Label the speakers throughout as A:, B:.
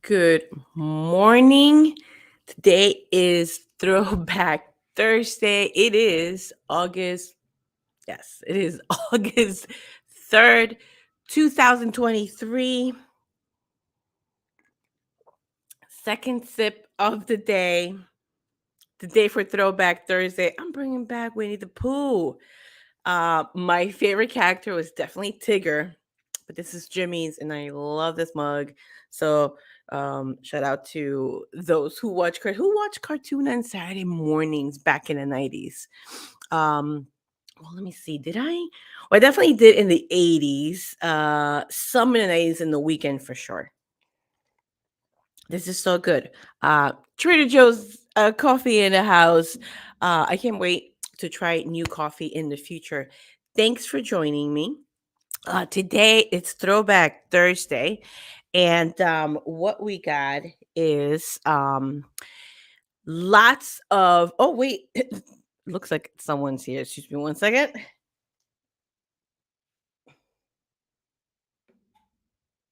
A: Good morning. Today is Throwback Thursday. It is August. Yes, it is August 3rd, 2023. Second sip of the day. The day for Throwback Thursday. I'm bringing back Winnie the Pooh. My favorite character was definitely Tigger, but this is Jimmy's, and I love this mug. So, shout out to those who watch cartoon on Saturday mornings back in the 90s. Well, let me see. Did I? Well, I definitely did in the 80s. Some in the 90s in the weekend for sure. This is so good. Trader Joe's coffee in the house. I can't wait to try new coffee in the future. Thanks for joining me. Today it's Throwback Thursday, and what we got is lots of. Oh wait, looks like someone's here. Excuse me one second.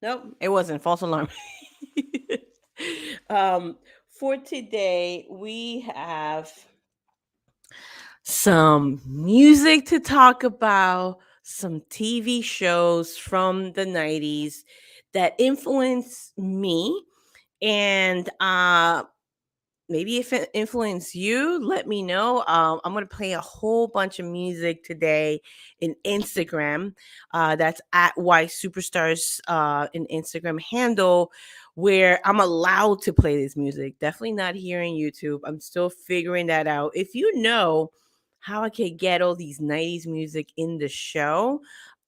A: Nope, it wasn't. False alarm. um, for today, we have some music to talk about, some TV shows from the 90s that influenced me. And maybe if it influenced you, let me know. I'm going to play a whole bunch of music today in Instagram. That's at YSuperstars, an Instagram handle where I'm allowed to play this music. Definitely not here on YouTube. I'm still figuring that out. If you know how I could get all these 90s music in the show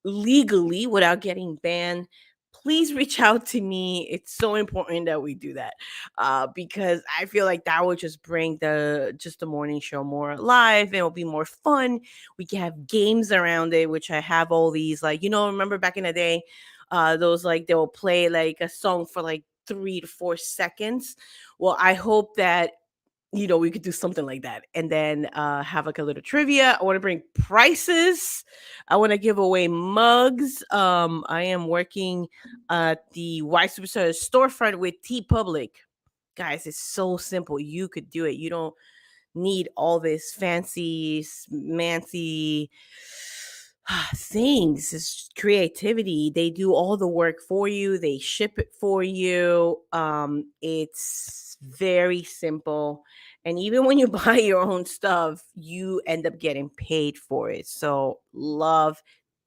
A: legally without getting banned, please reach out to me. It's so important that we do that because I feel like that would just bring the morning show more alive and it'll be more fun. We can have games around it, which I have all these like remember back in the day, those like they'll play like a song for like 3 to 4 seconds. Well, I hope that we could do something like that and then have like a little trivia. I want to bring prices. I want to give away mugs. I am working at the Y Superstars storefront with T Public. Guys, it's so simple. You could do it. You don't need all this fancy, mancy things. It's creativity. They do all the work for you. They ship it for you. It's very simple. And even when you buy your own stuff, you end up getting paid for it. So love.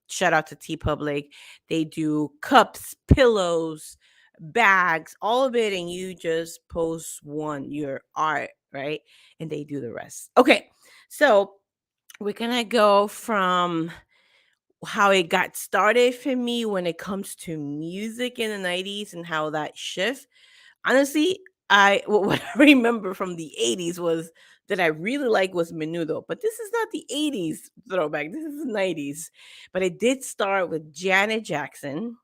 A: Shout out to T Public. They do cups, pillows, bags, all of it, and you just post your art, right? And they do the rest. Okay, so we're gonna go from how it got started for me when it comes to music in the 90s and how that shift. Honestly, what I remember from the 80s was that I really like was Menudo, but this is not the 80s throwback. This is the 90s. But it did start with Janet Jackson.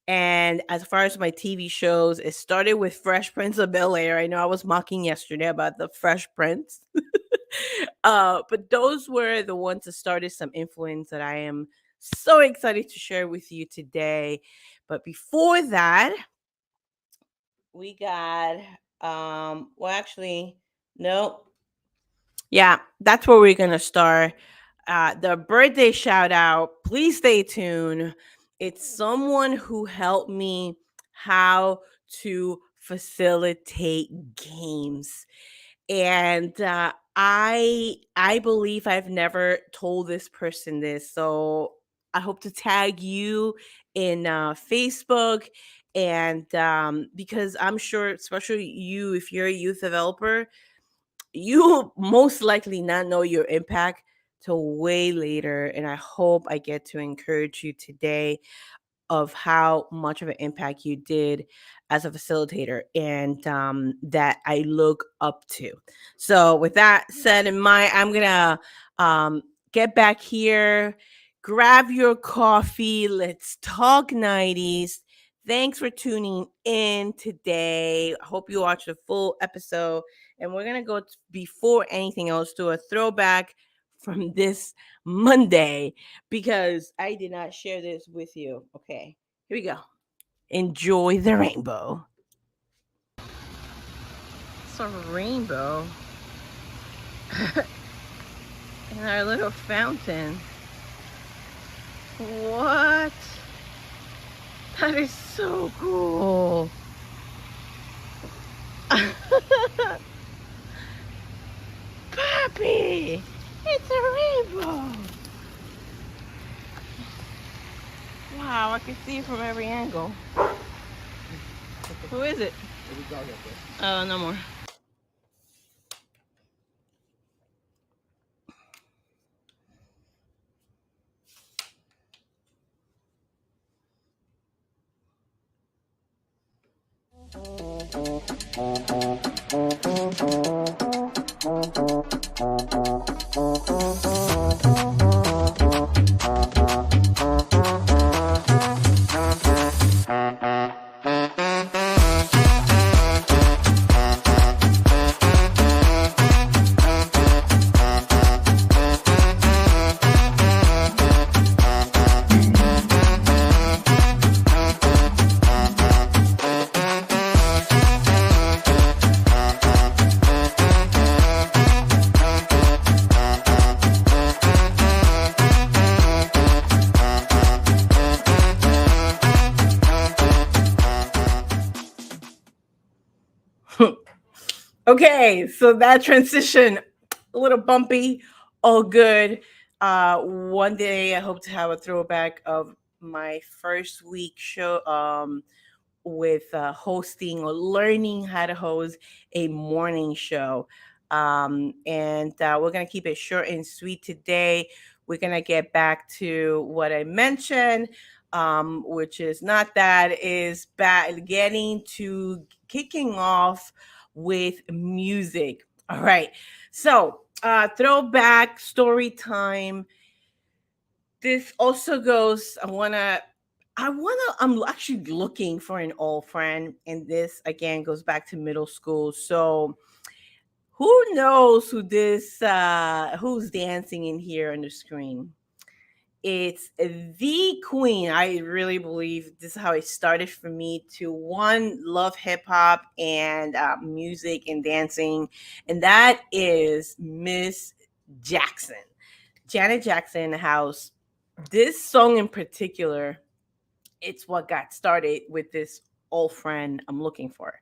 A: And as far as my TV shows, it started with Fresh Prince of Bel-Air. I know I was mocking yesterday about the Fresh Prince. But those were the ones that started some influence that I am so excited to share with you today. But before that, we got well actually no. Yeah, that's where we're gonna start. The birthday shout out. Please stay tuned. It's someone who helped me how to facilitate games. And I believe I've never told this person this. So I hope to tag you in Facebook and because I'm sure, especially you, if you're a youth developer, you most likely not know your impact till way later. And I hope I get to encourage you today of how much of an impact you did as a facilitator and that I look up to. So, with that said in mind, I'm going to get back here, grab your coffee. Let's talk 90s. Thanks for tuning in today. I hope you watch the full episode. And we're going to go before anything else to a throwback from this Monday because I did not share this with you. Okay, here we go. Enjoy the rainbow. a rainbow. And our little fountain. What? That is so cool. Papi, it's a rainbow. Wow, I can see it from every angle. Who is it? Oh, no more. Okay, so that transition, a little bumpy, all good. One day I hope to have a throwback of my first week show with hosting or learning how to host a morning show. And we're going to keep it short and sweet today. We're going to get back to what I mentioned, which is not that, is getting to kicking off with music. All right. So, throwback story time. This also goes, I'm actually looking for an old friend. And this again goes back to middle school. So who knows who's dancing in here on the screen? It's the queen. I really believe this is how it started for me to one, love hip hop and music and dancing. And that is Miss Jackson, Janet Jackson in the house. This song in particular, it's what got started with this old friend I'm looking for.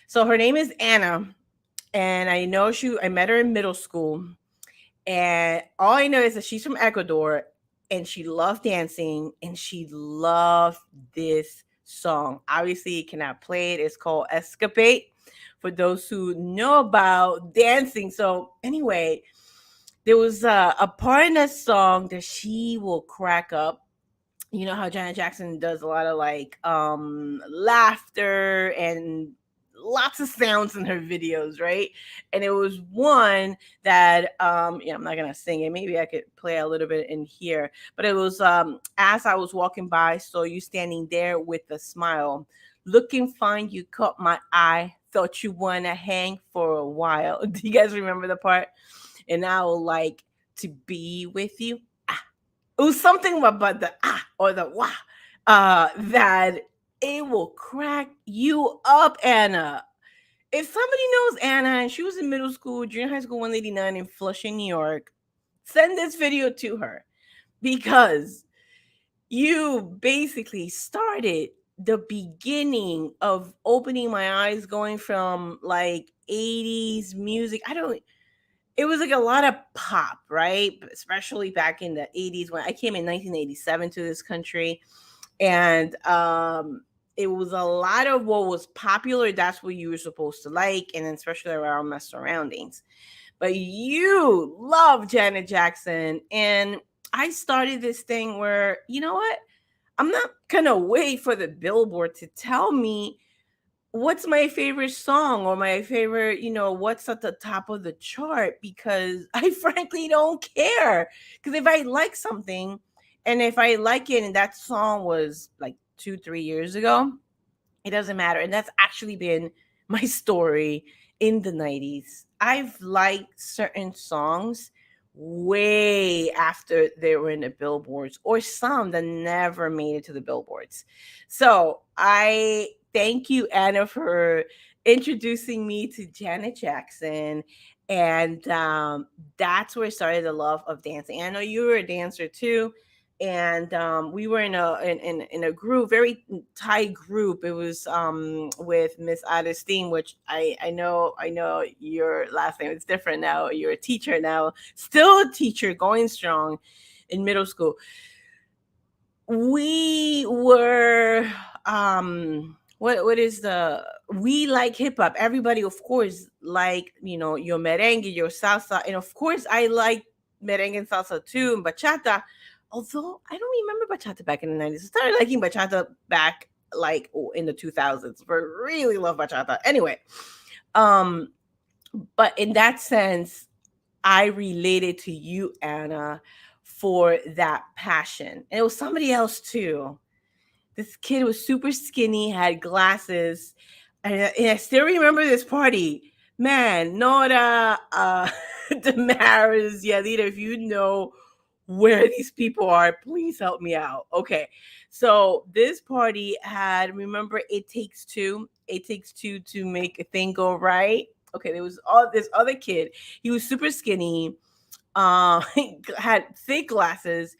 A: So her name is Anna, and I met her in middle school, and all I know is that she's from Ecuador, and she loved dancing, and she loved this song. Obviously, you cannot play it. It's called Escapade for those who know about dancing. So anyway, there was a part in that song that she will crack up. You know how Janet Jackson does a lot of like laughter and lots of sounds in her videos, right? And it was one that yeah, I'm not gonna sing it. Maybe I could play a little bit in here, but it was as I was walking by, saw you standing there with a smile, looking fine. You caught my eye. Thought you wanna hang for a while. Do you guys remember the part? And I would like to be with you. It was something about the or the wah that it will crack you up, Anna. If somebody knows Anna and she was in middle school, junior high school 189 in Flushing, New York, send this video to her because you basically started the beginning of opening my eyes, going from like 80s music. It was like a lot of pop, right? Especially back in the 80s when I came in 1987 to this country. And it was a lot of what was popular. That's what you were supposed to like. And then especially around my surroundings. But you love Janet Jackson. And I started this thing where, you know what? I'm not going to wait for the Billboard to tell me what's my favorite song or my favorite, what's at the top of the chart, because I frankly don't care. Because if I like something and if I like it and that song was like 2-3 years ago, it doesn't matter. And that's actually been my story in the 90s. I've liked certain songs way after they were in the billboards, or some that never made it to the billboards. So I thank you, Anna, for introducing me to Janet Jackson. And that's where I started the love of dancing. I know you were a dancer too. And we were in a group, very tight group. It was with Miss Augustine, which I know your last name is different now. You're a teacher now, still a teacher, going strong in middle school. We were what is the we like hip hop. Everybody, of course, like your merengue, your salsa, and of course I like merengue and salsa too, and bachata. Although I don't remember bachata back in the 90's. I started liking bachata back like in the 2000s. But really love bachata. Anyway, um, but in that sense, I related to you, Anna, for that passion. And it was somebody else too. This kid was super skinny, had glasses, and I still remember this party. Man, Nora, Damaris, Yalita, if you know where these people are, please help me out. Okay, so this party had, remember, It Takes Two. It Takes Two to make a thing go right. Okay, there was all this other kid. He was super skinny, had thick glasses,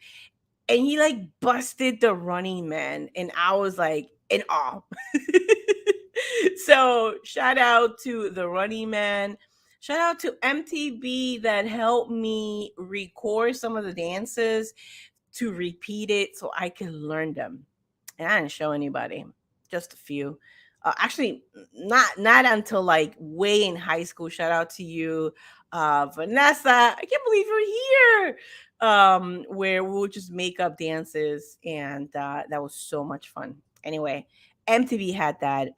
A: and he like busted the Running Man, and I was like in awe. So shout out to the Running Man. Shout out to MTV that helped me record some of the dances to repeat it so I can learn them. And I didn't show anybody, just a few. Actually, not until like way in high school. Shout out to you, Vanessa. I can't believe you're here. Where we'll just make up dances, and that was so much fun. Anyway, MTV had that.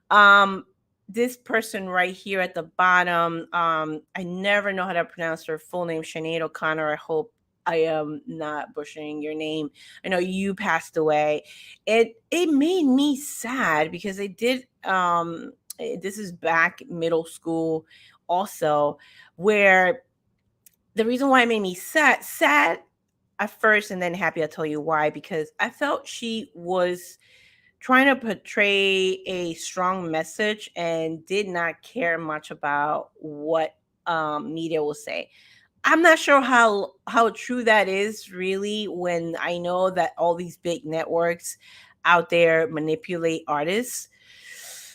A: Um, this person right here at the bottom, I never know how to pronounce her full name, Sinead O'Connor. I hope I am not butchering your name. I know you passed away. It made me sad because it did. This is back middle school, also, where the reason why it made me sad at first and then happy. I'll tell you why. Because I felt she was trying to portray a strong message and did not care much about what media will say. I'm not sure how true that is really, when I know that all these big networks out there manipulate artists.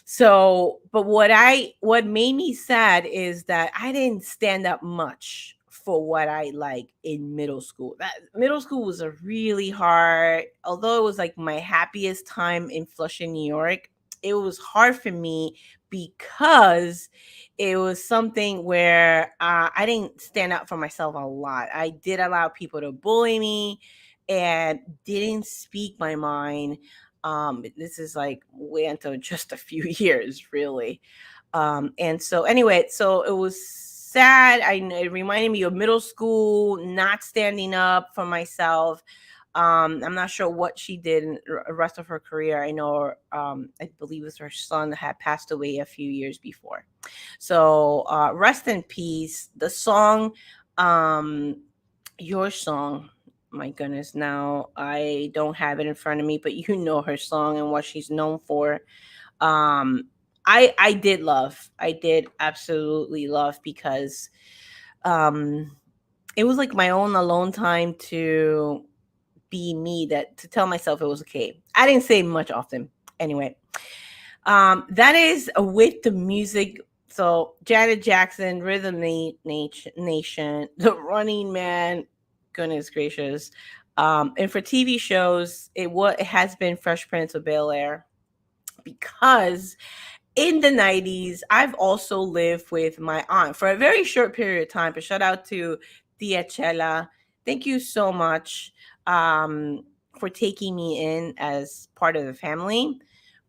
A: So, but what made me sad is that I didn't stand up much for what I like in middle school. That middle school was a really hard, although it was like my happiest time in Flushing, New York. It was hard for me because it was something where I didn't stand up for myself a lot. I did allow people to bully me and didn't speak my mind. This is like way until just a few years, really. And so anyway, so it was sad. It reminded me of middle school, not standing up for myself. I'm not sure what she did in the rest of her career. I know, I believe it was her son that had passed away a few years before. So rest in peace. The song, um, your song, my goodness, now I don't have it in front of me, but you know her song and what she's known for. um I did absolutely love, because um it was like my own alone time to be me, that to tell myself it was okay. I didn't say much often. Anyway, that is with the music. So Janet Jackson, Nation, The Running Man, goodness gracious. And for TV shows, it has been Fresh Prince of Bel Air, because in the 90's, I've also lived with my aunt for a very short period of time. But shout out to Tia Chela. Thank you so much, for taking me in as part of the family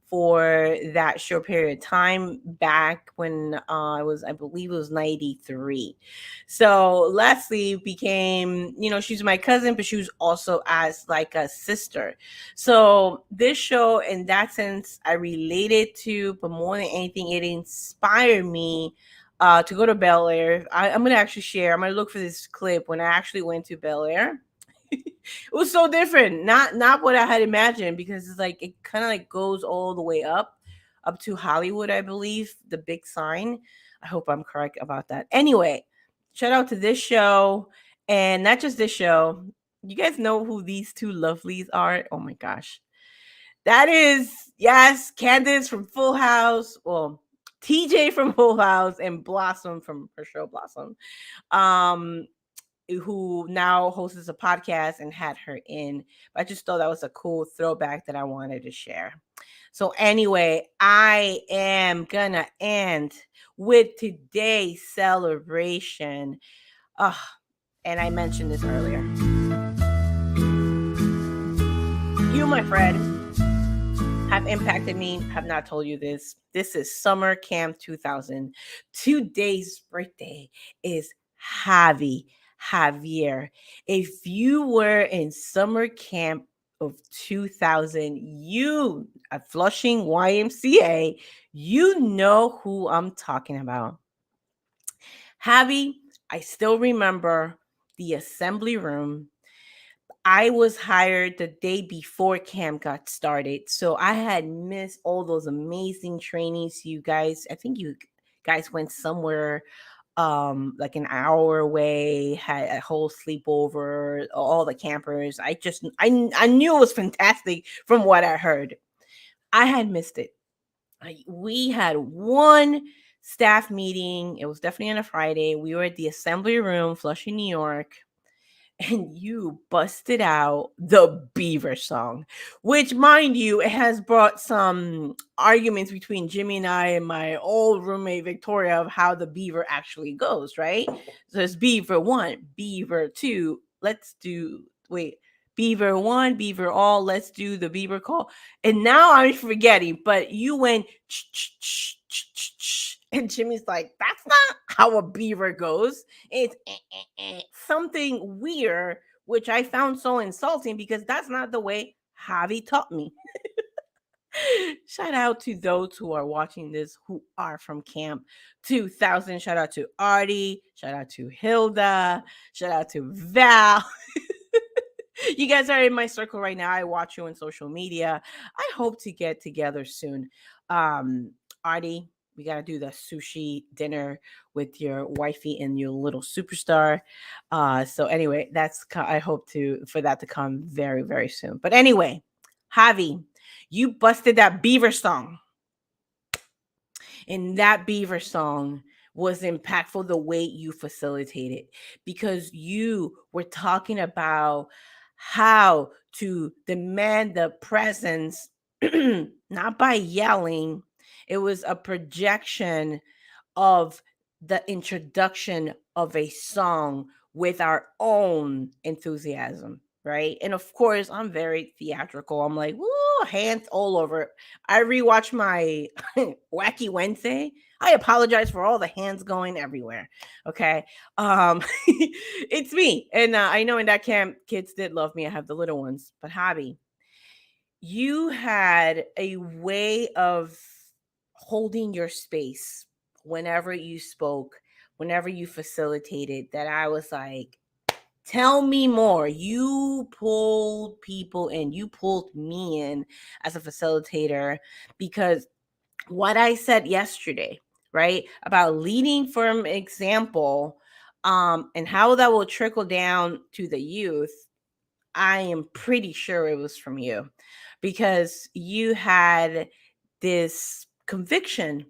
A: for that short period of time back when I believe it was 93. So Leslie became, she's my cousin, but she was also as like a sister. So this show, in that sense, I related to, but more than anything, it inspired me to go to Bel Air. I'm going to actually share, I'm going to look for this clip when I actually went to Bel Air. It was so different, not what I had imagined, because it's like it kind of like goes all the way up. up to Hollywood, I believe, the big sign. I hope I'm correct about that. Anyway, shout out to this show, and not just this show. You guys know who these two lovelies are? Oh my gosh. That is, yes, Candace from Full House. Well, TJ from Full House and Blossom from her show Blossom. Um, who now hosts a podcast and had her in. But I just thought that was a cool throwback that I wanted to share. So anyway, I am gonna end with today's celebration. And I mentioned this earlier. You, my friend, have impacted me. Have not told you this. This is Summer Camp 2000. Today's birthday is Javier. If you were in summer camp of 2000, you at Flushing YMCA, you know who I'm talking about. Javi, I still remember the assembly room. I was hired the day before camp got started. So I had missed all those amazing trainings. You guys, I think you guys went somewhere like an hour away, had a whole sleepover, all the campers. I knew it was fantastic from what I heard. I had missed it. We had one staff meeting. It was definitely on a Friday. We were at the assembly room, Flushing, New York, and you busted out the Beaver song, which, mind you, it has brought some arguments between Jimmy and I and my old roommate Victoria of how the Beaver actually goes, right? So it's Beaver 1, Beaver 2, Beaver 1, Beaver all, let's do the Beaver call. And now I'm forgetting, but you went and Jimmy's like, that's not how a beaver goes. It's something weird, which I found so insulting because that's not the way Javi taught me. Shout out to those who are watching this who are from Camp 2000. Shout out to Artie. Shout out to Hilda. Shout out to Val. You guys are in my circle right now. I watch you on social media. I hope to get together soon. Artie, we got to do the sushi dinner with your wifey and your little superstar. So anyway, I hope for that to come very, very soon. But anyway, Javi, you busted that Beaver song. And that Beaver song was impactful the way you facilitated, because you were talking about how to demand the presence, not by yelling. It was a projection of the introduction of a song with our own enthusiasm, right? And of course, I'm very theatrical. I'm like, woo, hands all over. I rewatch my Wacky Wednesday. I apologize for all the hands going everywhere. Okay. It's me. And I know in that camp, kids did love me. I have the little ones. But Javi, you had a way of holding your space whenever you spoke, whenever you facilitated, that I was like, tell me more. You pulled people in, you pulled me in as a facilitator, because what I said yesterday, right, about leading from example, and how that will trickle down to the youth, I am pretty sure it was from you, because you had this conviction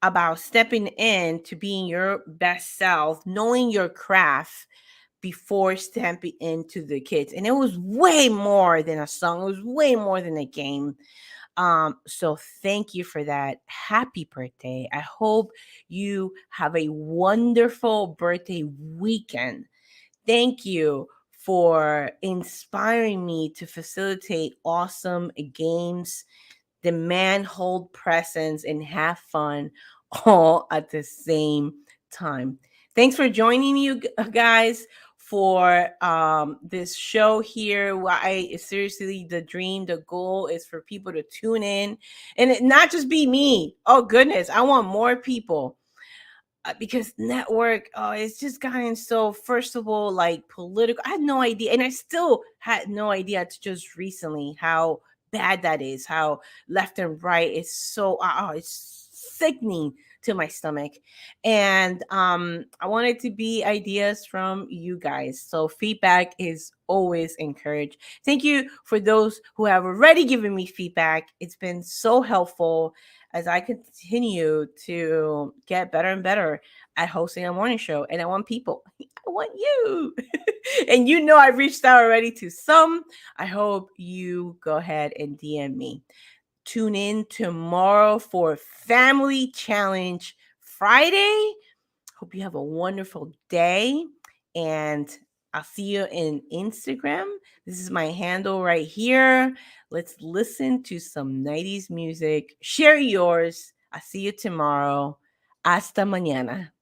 A: about stepping in to being your best self, knowing your craft before stepping into the kids. And it was way more than a song. It was way more than a game. So thank you for that. Happy birthday. I hope you have a wonderful birthday weekend. Thank you for inspiring me to facilitate awesome games, demand, hold presence, and have fun all at the same time. Thanks for joining me, you guys, for this show here. Seriously, the dream, the goal is for people to tune in, and it not just be me. Oh goodness, I want more people. Because network, it's just gotten so, first of all, like political. I had no idea, and I still had no idea to just recently how bad that is, how left and right is so it's sickening to my stomach. And I want it to be ideas from you guys. So feedback is always encouraged. Thank you for those who have already given me feedback. It's been so helpful as I continue to get better and better at hosting a morning show. And I want people, I want you. And you know, I've reached out already to some. I hope you go ahead and DM me. Tune in tomorrow for Family Challenge Friday. Hope you have a wonderful day. And I'll see you in Instagram. This is my handle right here. Let's listen to some 90s music. Share yours. I'll see you tomorrow. Hasta mañana.